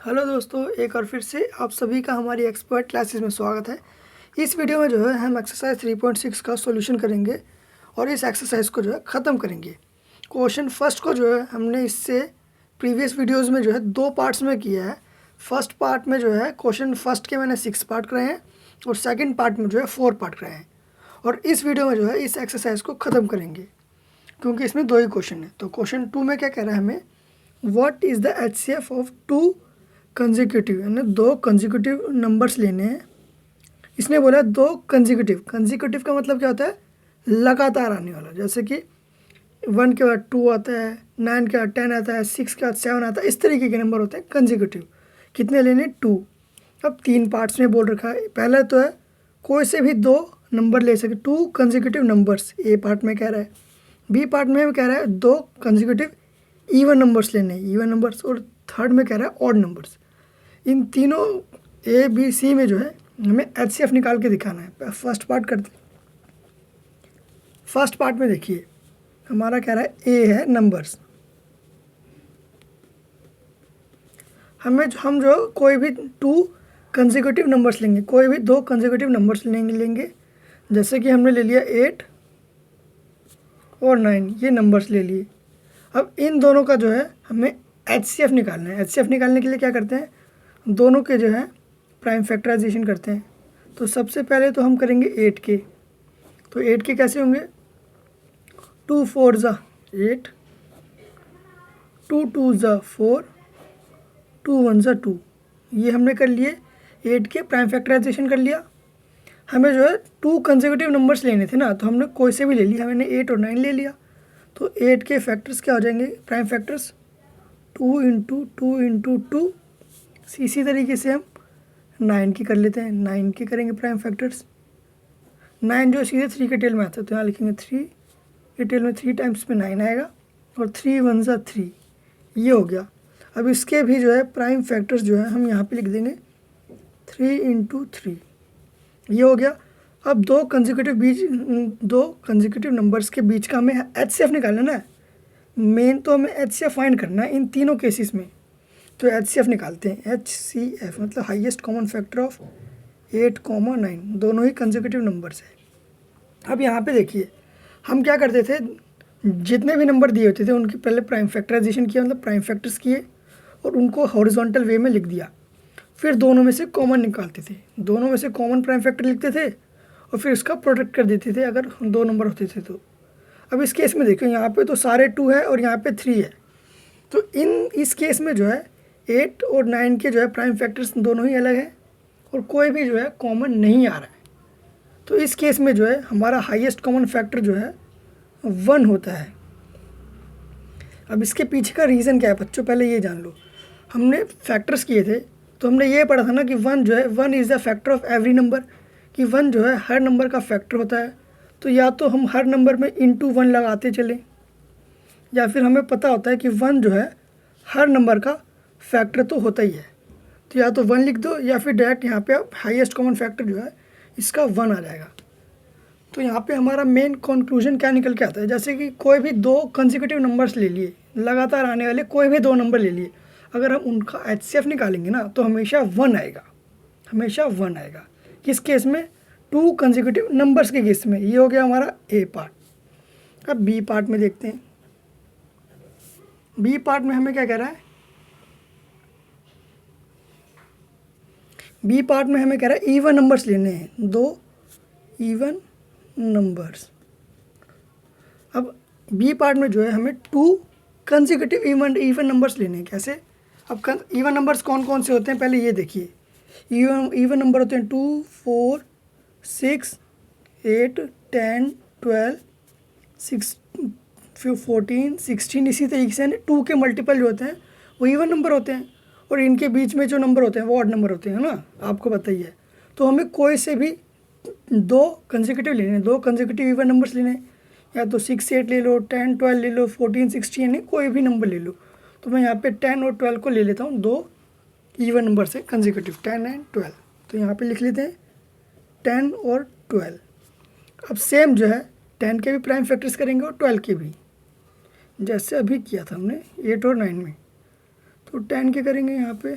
Hello दोस्तों, एक और फिर से आप सभी का हमारी एक्सपर्ट क्लासेस में स्वागत है। इस वीडियो में जो है हम एक्सरसाइज 3.6 का सॉल्यूशन करेंगे और इस एक्सरसाइज को जो है ख़त्म करेंगे। क्वेश्चन फर्स्ट को जो है हमने इससे प्रीवियस वीडियोस में जो है 2 पार्ट्स में किया है। फर्स्ट पार्ट में जो है क्वेश्चन फर्स्ट के मैंने 6 पार्ट कराए हैं और सेकेंड पार्ट में जो है 4 पार्ट कराए हैं। और इस वीडियो में जो है इस एक्सरसाइज को ख़त्म करेंगे क्योंकि इसमें 2 ही क्वेश्चन है। तो क्वेश्चन 2 में क्या कह रहा है हमें, what is the HCF of 2 consecutive, यानी 2 कंजिक्यूटिव नंबर्स लेने हैं। इसने बोला 2 कंजिक्यूटिव। कंजिक्यूटिव का मतलब क्या होता है, लगातार आने वाला। जैसे कि 1 के बाद 2 आता है, 9 के बाद 10 आता है, 6 के बाद 7 आता है। इस तरीके के नंबर होते हैं कंजिक्यूटिव। कितने लेने, 2। अब 3 पार्ट्स में बोल रखा है। पहला तो है कोई से भी 2 नंबर ले सके, 2 कंजिक्यूटिव नंबर्स। ए पार्ट में कह रहा है। बी पार्ट में कह रहा है 2 कंजिक्यूटिव इवन नंबर्स लेने, इवन नंबर्स। और थर्ड में कह रहा है ऑड नंबर्स। इन तीनों ए बी सी में जो है हमें HCF निकाल के दिखाना है। फर्स्ट पार्ट करते हैं। फर्स्ट पार्ट में देखिए हमारा कह रहा है ए है नंबर्स। हम जो कोई भी 2 कंसेक्यूटिव नंबर्स लेंगे, कोई भी 2 कंसेक्यूटिव नंबर्स लेंगे। जैसे कि हमने ले लिया 8 और 9, ये नंबर्स ले लिए। अब इन दोनों का जो है हमें HCF निकालना है। HCF निकालने के लिए क्या करते हैं, दोनों के जो है प्राइम फैक्टराइजेशन करते हैं। तो सबसे पहले तो हम करेंगे 8 के। तो 8 के कैसे होंगे, 2 4 ज़ा 8, 2 2 ज़ा 4, 2 1 ज़ा 2। ये हमने कर लिए, 8 के प्राइम फैक्टराइजेशन कर लिया। हमें जो है 2 कंसेक्यूटिव नंबर्स लेने थे ना, तो हमने कोई से भी ले लिया। हमने 8 और 9 ले लिया। तो 8 के फैक्टर्स क्या हो जाएंगे, प्राइम फैक्टर्स 2 इंटू 2 इंटू 2। इसी तरीके से हम 9 की कर लेते हैं। 9 के करेंगे प्राइम फैक्टर्स। 9 जो सीधे 3 के टेल में आता है, तो यहाँ लिखेंगे 3 के टेल में 3 टाइम्स में 9 आएगा। और 3 1 ज़ा 3, ये हो गया। अब इसके भी जो है प्राइम फैक्टर्स जो है हम यहाँ पे लिख देंगे 3 इंटू 3, ये हो गया। अब 2 कंसेक्यूटिव नंबर्स के बीच का हमें HCF निकालना है। मेन तो हमें HCF फाइंड करना है इन तीनों केसेस में। तो HCF निकालते हैं। HCF मतलब हाईएस्ट कॉमन फैक्टर ऑफ 8, 9, दोनों ही कंसेक्यूटिव नंबर्स है। अब यहाँ पे देखिए हम क्या करते थे, जितने भी नंबर दिए होते थे उनकी पहले प्राइम फैक्टराइजेशन किया, मतलब प्राइम फैक्टर्स किए और उनको हॉरिजॉन्टल वे में लिख दिया। फिर दोनों में से कॉमन निकालते थे, दोनों में से कॉमन प्राइम फैक्टर लिखते थे और फिर उसका प्रोडक्ट कर देते थे अगर 2 नंबर होते थे तो। अब इस केस में देखो यहाँ पे तो सारे 2 है और यहाँ पे 3 है। तो इस केस में जो है 8 और 9 के जो है प्राइम फैक्टर्स दोनों ही अलग हैं और कोई भी जो है कॉमन नहीं आ रहा है। तो इस केस में जो है हमारा हाईएस्ट कॉमन फैक्टर जो है 1 होता है। अब इसके पीछे का रीज़न क्या है बच्चों, पहले ये जान लो। हमने फैक्टर्स किए थे तो हमने ये पढ़ा था ना कि 1 जो है 1 is the factor of every number, कि 1 जो है हर नंबर का फैक्टर होता है। तो या तो हम हर नंबर में इंटू 1 लगाते चलें, या फिर हमें पता होता है कि 1 जो है हर नंबर का फैक्टर तो होता ही है। तो या तो 1 लिख दो या फिर डायरेक्ट यहाँ पे आप हाईएस्ट कॉमन फैक्टर जो है इसका 1 आ जाएगा। तो यहाँ पे हमारा मेन कंक्लूजन क्या निकल के आता है, जैसे कि कोई भी 2 कंसेक्यूटिव नंबर्स ले लिए, लगातार आने वाले कोई भी 2 नंबर ले लिए, अगर हम उनका HCF निकालेंगे ना तो हमेशा 1 आएगा, हमेशा 1 आएगा। किस केस में, 2 कंसेक्यूटिव नंबर्स के केस में। ये हो गया हमारा ए पार्ट। अब बी पार्ट में देखते हैं। बी पार्ट में हमें क्या कह रहा है, बी पार्ट में हमें कह रहा है इवन नंबर्स लेने हैं, 2 इवन नंबर्स। अब बी पार्ट में जो है हमें 2 कंसेक्यूटिव इवन नंबर्स लेने हैं। कैसे, अब इवन नंबर्स कौन कौन से होते हैं पहले ये देखिए। इवन नंबर होते हैं 2 4 6 8 10 12 6 14 16। इसी तरीके से 2 के मल्टीपल जो होते हैं वो इवन नंबर होते हैं और इनके बीच में जो नंबर होते हैं वो ऑड नंबर होते हैं ना, आपको पता ही है। तो हमें कोई से भी 2 कंसेक्यूटिव लेने, 2 कंसेक्यूटिव इवन नंबर्स लेने, या तो 6 8 ले लो, 10 12 ले लो, 14 16, नहीं कोई भी नंबर ले लो। तो मैं यहाँ पे 10 और 12 को ले लेता हूँ, 2 इवन नंबर से कंसेक्यूटिव, 10 एंड 12। तो यहाँ पे लिख लेते हैं 10 और 12। अब सेम जो है 10 के भी प्राइम फैक्टर्स करेंगे और 12 के भी, जैसे अभी किया था हमने 8 और 9 में। तो 10 के करेंगे यहाँ पे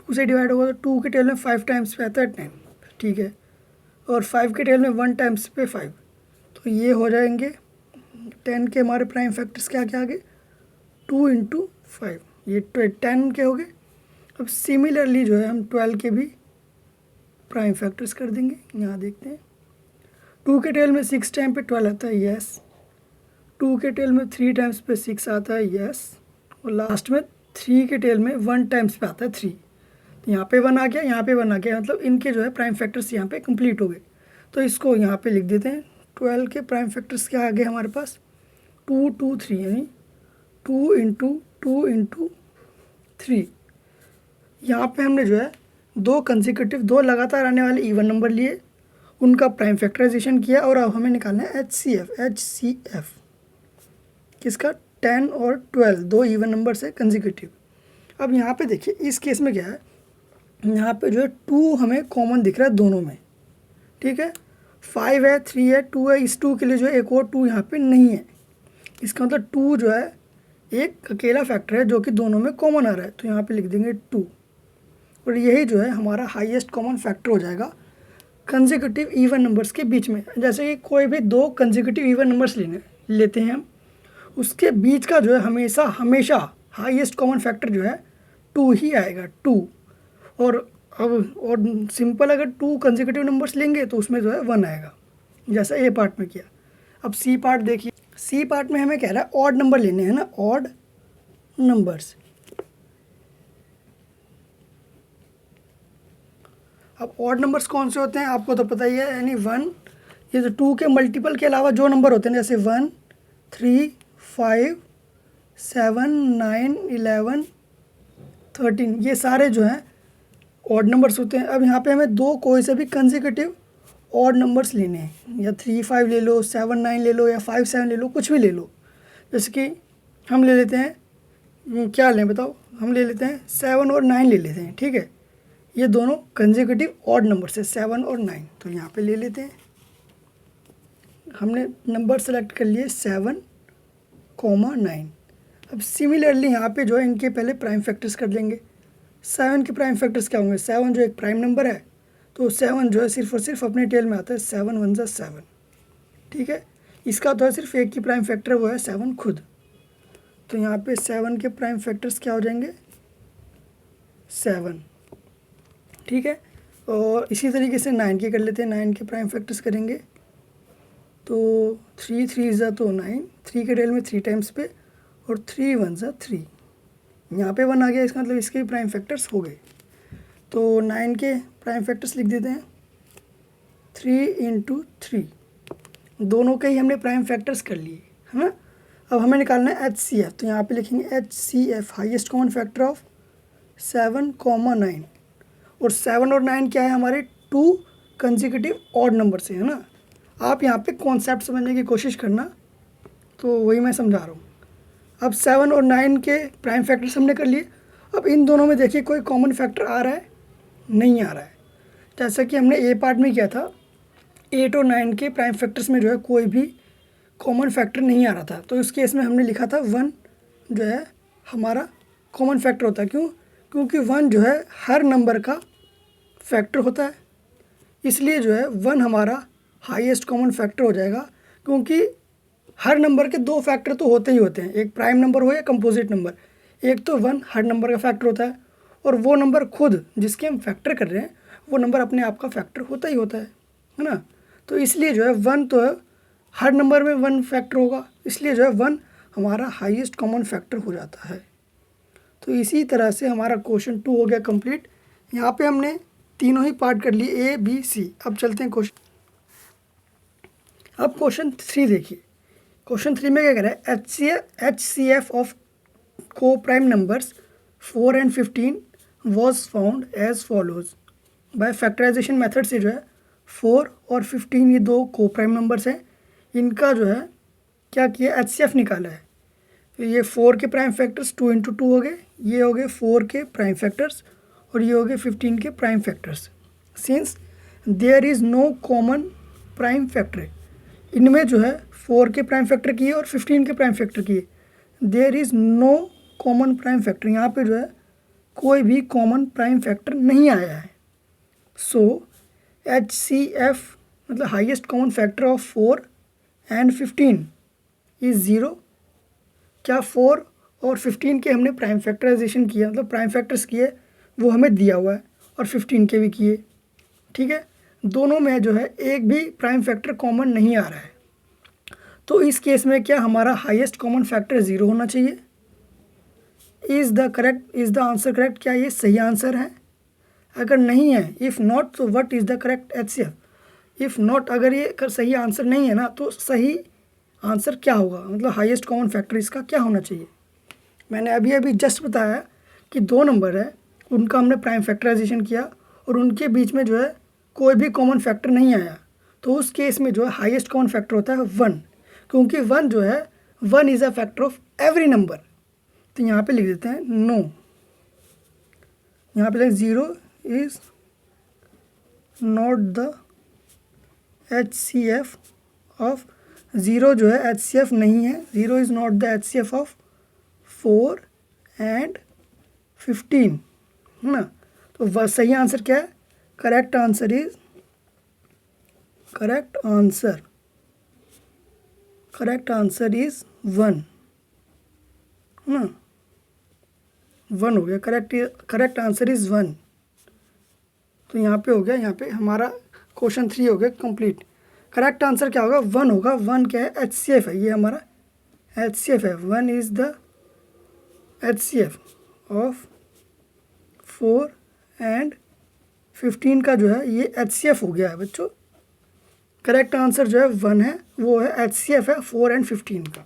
2 से डिवाइड होगा तो 2 के टेल में 5 टाइम्स पे आता है 10, ठीक है, और 5 के टेल में 1 टाइम्स पे 5, तो ये हो जाएंगे 10 के हमारे प्राइम फैक्टर्स क्या क्या आ गए 2 इंटू 5, ये 10 के हो गए। अब सिमिलरली जो है हम 12 के भी प्राइम फैक्टर्स कर देंगे। यहाँ देखते हैं 2 के टेल में 6 टाइम पे 12 आता है, यस। 2 के टेल में 3 टाइम्स पे 6 आता है, यस। और लास्ट में 3 के टेल में 1 टाइम्स पे आता है 3, तो यहाँ पे 1 आ गया, यहाँ पे 1 आ गया, मतलब इनके जो है प्राइम फैक्टर्स यहाँ पे कंप्लीट हो गए। तो इसको यहाँ पे लिख देते हैं। 12 के प्राइम फैक्टर्स क्या आ गए हमारे पास 2 2 3, यानी 2 इंटू 3। यहाँ पे हमने जो है दो लगातार आने वाले इवन नंबर लिए, उनका प्राइम फैक्टराइजेशन किया, और अब हमें निकालना है HCF किसका 10 और 12, दो इवन नंबर से कंसेक्यूटिव। अब यहाँ पे देखिए इस केस में क्या है, यहाँ पे जो है 2 हमें कॉमन दिख रहा है दोनों में, ठीक है, 5 है, 3 है, 2 है। इस 2 के लिए जो है एक और 2 यहाँ पे नहीं है, इसका मतलब 2 जो है एक अकेला फैक्टर है जो कि दोनों में कॉमन आ रहा है, तो यहाँ पे लिख देंगे 2, और यही जो है हमारा हाईएस्ट कॉमन फैक्टर हो जाएगा कंसेक्यूटिव इवन नंबर्स के बीच में। जैसे कि कोई भी दो कंसेक्यूटिव इवन नंबर्स लेते हैं हम, उसके बीच का जो है हमेशा हाईएस्ट कॉमन फैक्टर जो है 2 ही आएगा, 2। और सिंपल अगर 2 कंसेक्यूटिव नंबर्स लेंगे तो उसमें जो है 1 आएगा, जैसा ए पार्ट में किया। अब सी पार्ट देखिए, सी पार्ट में हमें कह रहा है ऑड नंबर लेने हैं ना, ऑड नंबर्स। अब ऑड नंबर्स कौन से होते हैं आपको तो पता ही है, यानी 1, ये जो 2 के मल्टीपल के अलावा जो नंबर होते हैं जैसे 1 3 5 7 9 11 13, ये सारे जो हैं ऑड नंबर्स होते हैं। अब यहाँ पे हमें दो कोई से भी कंसेक्यूटिव ऑड नंबर्स लेने हैं, या 3 5 ले लो, 7 9 ले लो, या 5 7 ले लो, कुछ भी ले लो। जैसे कि हम ले लेते हैं, क्या लें बताओ, हम ले लेते हैं 7 और 9 ले लेते हैं, ठीक है, ये दोनों कंसेक्यूटिव ऑड नंबर्स है 7 और 9, तो यहाँ पे ले लेते हैं। हमने नंबर सेलेक्ट कर लिए 7, 9। अब सिमिलरली यहाँ पे जो है इनके पहले प्राइम फैक्टर्स कर लेंगे। 7 के प्राइम फैक्टर्स क्या होंगे, 7 जो एक प्राइम नंबर है, तो 7 जो है सिर्फ और सिर्फ अपने टेल में आता है 7 1 7, ठीक है। इसका तो है सिर्फ एक की प्राइम फैक्टर, वो है 7 खुद, तो यहाँ पे 7 के प्राइम फैक्टर्स क्या हो जाएंगे 7, ठीक है। और इसी तरीके से 9 के कर लेते हैं, 9 के प्राइम फैक्टर्स करेंगे तो 3 3 ज़ा तो 9, 3 के टेल में 3 टाइम्स पे, और 3 1 ज़ा 3, यहाँ पे 1 आ गया, इसका मतलब इसके भी प्राइम फैक्टर्स हो गए। तो 9 के प्राइम फैक्टर्स लिख देते हैं 3 इंटू 3, दोनों के ही हमने प्राइम फैक्टर्स कर लिए, है ना। अब हमें निकालना है HCF, तो यहाँ पे लिखेंगे HCF highest common factor of 7 9, और 7 और 9 क्या है हमारे 2 कंसेक्यूटिव ऑड नंबर से, है ना। आप यहाँ पे कॉन्सेप्ट समझने की कोशिश करना, तो वही मैं समझा रहा हूँ। अब 7 और 9 के प्राइम फैक्टर्स हमने कर लिए। अब इन दोनों में देखिए कोई कॉमन फैक्टर आ रहा है, नहीं आ रहा है। जैसा कि हमने ए पार्ट में किया था, 8 और 9 के प्राइम फैक्टर्स में जो है कोई भी कॉमन फैक्टर नहीं आ रहा था, तो इस केस में हमने लिखा था 1 जो है हमारा कॉमन फैक्टर होता है। क्यों? क्योंकि 1 जो है हर नंबर का फैक्टर होता है, इसलिए जो है 1 हमारा हाईएस्ट कॉमन फैक्टर हो जाएगा। क्योंकि हर नंबर के दो फैक्टर तो होते ही होते हैं, एक प्राइम नंबर हो या कंपोजिट नंबर। एक तो 1 हर नंबर का फैक्टर होता है, और वो नंबर खुद जिसके हम फैक्टर कर रहे हैं वो नंबर अपने आप का फैक्टर होता ही होता है ना। तो इसलिए जो है 1 तो है हर नंबर में 1 फैक्टर होगा, इसलिए जो है 1 हमारा हाईएस्ट कॉमन फैक्टर हो जाता है। तो इसी तरह से हमारा क्वेश्चन 2 हो गया कंप्लीट। यहाँ पे हमने तीनों ही पार्ट कर लिए A B C। अब चलते हैं क्वेश्चन, अब क्वेश्चन 3 देखिए। क्वेश्चन 3 में क्या कह रहा है, HCF ऑफ को prime numbers 4 and 15 was found as follows. By factorisation method से जो है 4 और 15 ये दो को प्राइम नंबर्स हैं, इनका जो है क्या किया HCF निकाला है। तो ये 4 के प्राइम फैक्टर्स 2 इंटू 2 हो गए, ये हो गए 4 के प्राइम फैक्टर्स, और ये हो गए 15 के prime factors. Since there is no common prime factor, इनमें जो है 4 के प्राइम फैक्टर किए और 15 के प्राइम फैक्टर किए, there is no common prime factor, यहाँ पे जो है कोई भी कॉमन प्राइम फैक्टर नहीं आया है। सो HCF मतलब highest common factor of 4 and 15 is 0। क्या 4 और 15 के हमने प्राइम फैक्टराइजेशन किया, मतलब प्राइम फैक्टर्स किए, वो हमें दिया हुआ है, और 15 के भी किए, ठीक है। दोनों में जो है एक भी प्राइम फैक्टर कॉमन नहीं आ रहा है, तो इस केस में क्या हमारा हाईएस्ट कॉमन फैक्टर 0 होना चाहिए। इज़ द आंसर करेक्ट, क्या ये सही आंसर है? अगर नहीं है, इफ़ नॉट, तो what is the correct HCF? If not, अगर ये सही आंसर नहीं है ना, तो सही आंसर क्या होगा, मतलब हाईएस्ट कॉमन फैक्टर इसका क्या होना चाहिए। मैंने अभी अभी जस्ट बताया कि 2 नंबर है, उनका हमने प्राइम फैक्टराइजेशन किया और उनके बीच में जो है कोई भी कॉमन फैक्टर नहीं आया, तो उस केस में जो है हाईएस्ट कॉमन फैक्टर होता है 1, क्योंकि 1 जो है 1 is a factor of every number. तो यहाँ पे लिख देते हैं नो, यहाँ पे लिख 0 is not the HCF of, 0 जो है HCF नहीं है, 0 is not the HCF of 4 and 15, है ना। तो वह सही आंसर क्या है? करेक्ट आंसर इज 1, है ना, 1 हो गया, करेक्ट आंसर इज़ 1। तो यहाँ पे हो गया, यहाँ पे हमारा क्वेश्चन 3 हो गया कंप्लीट। करेक्ट आंसर क्या होगा? 1 होगा। 1 क्या है? HCF है, ये हमारा HCF है। 1 is the HCF of 4 and 15 का जो है ये HCF हो गया है बच्चों। करेक्ट आंसर जो है 1 है, वो है HCF है 4 and 15 का।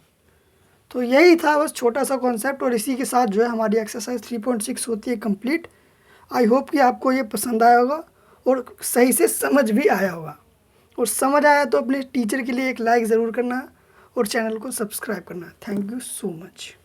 तो यही था बस छोटा सा कॉन्सेप्ट, और इसी के साथ जो है हमारी एक्सरसाइज 3.6 होती है कंप्लीट। आई होप कि आपको ये पसंद आया होगा और सही से समझ भी आया होगा, और समझ आया तो अपने टीचर के लिए एक लाइक ज़रूर करना और चैनल को सब्सक्राइब करना। Thank you so much.